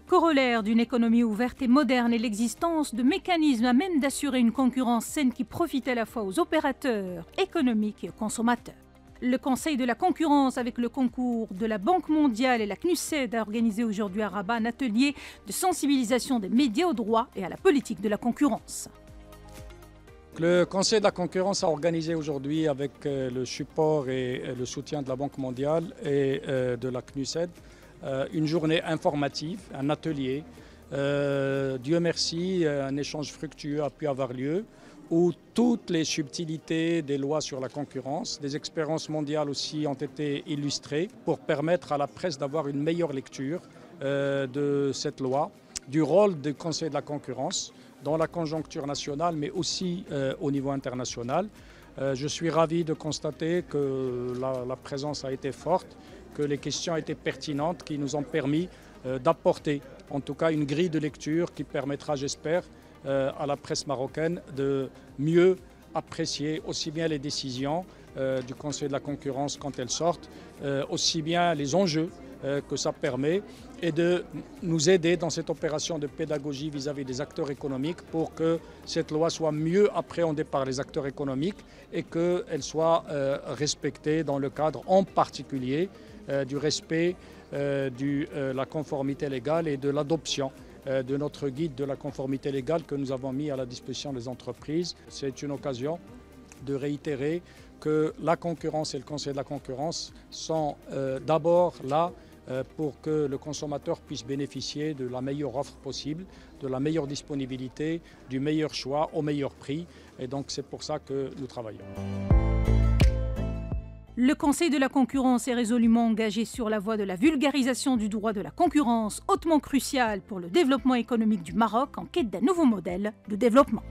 corollaire d'une économie ouverte et moderne est l'existence de mécanismes à même d'assurer une concurrence saine qui profite à la fois aux opérateurs économiques et aux consommateurs. Le Conseil de la concurrence, avec le concours de la Banque mondiale et la CNUSED, a organisé aujourd'hui à Rabat un atelier de sensibilisation des médias au droit et à la politique de la concurrence. Le Conseil de la concurrence a organisé aujourd'hui, avec le support et le soutien de la Banque mondiale et de la CNUSED, une journée informative, un atelier. Dieu merci, un échange fructueux a pu avoir lieu, où toutes les subtilités des lois sur la concurrence, des expériences mondiales aussi ont été illustrées pour permettre à la presse d'avoir une meilleure lecture de cette loi, du rôle du Conseil de la concurrence dans la conjoncture nationale, mais aussi au niveau international. Je suis ravi de constater que la présence a été forte, que les questions étaient pertinentes, qui nous ont permis d'apporter en tout cas une grille de lecture qui permettra, j'espère, à la presse marocaine de mieux apprécier aussi bien les décisions du Conseil de la concurrence quand elles sortent, aussi bien les enjeux que ça permet, et de nous aider dans cette opération de pédagogie vis-à-vis des acteurs économiques pour que cette loi soit mieux appréhendée par les acteurs économiques et qu'elle soit respectée dans le cadre en particulier du respect de la conformité légale et de l'adoption de notre guide de la conformité légale que nous avons mis à la disposition des entreprises. C'est une occasion de réitérer que la concurrence et le Conseil de la concurrence sont d'abord là pour que le consommateur puisse bénéficier de la meilleure offre possible, de la meilleure disponibilité, du meilleur choix au meilleur prix. Et donc c'est pour ça que nous travaillons. Le Conseil de la concurrence est résolument engagé sur la voie de la vulgarisation du droit de la concurrence, hautement crucial pour le développement économique du Maroc en quête d'un nouveau modèle de développement.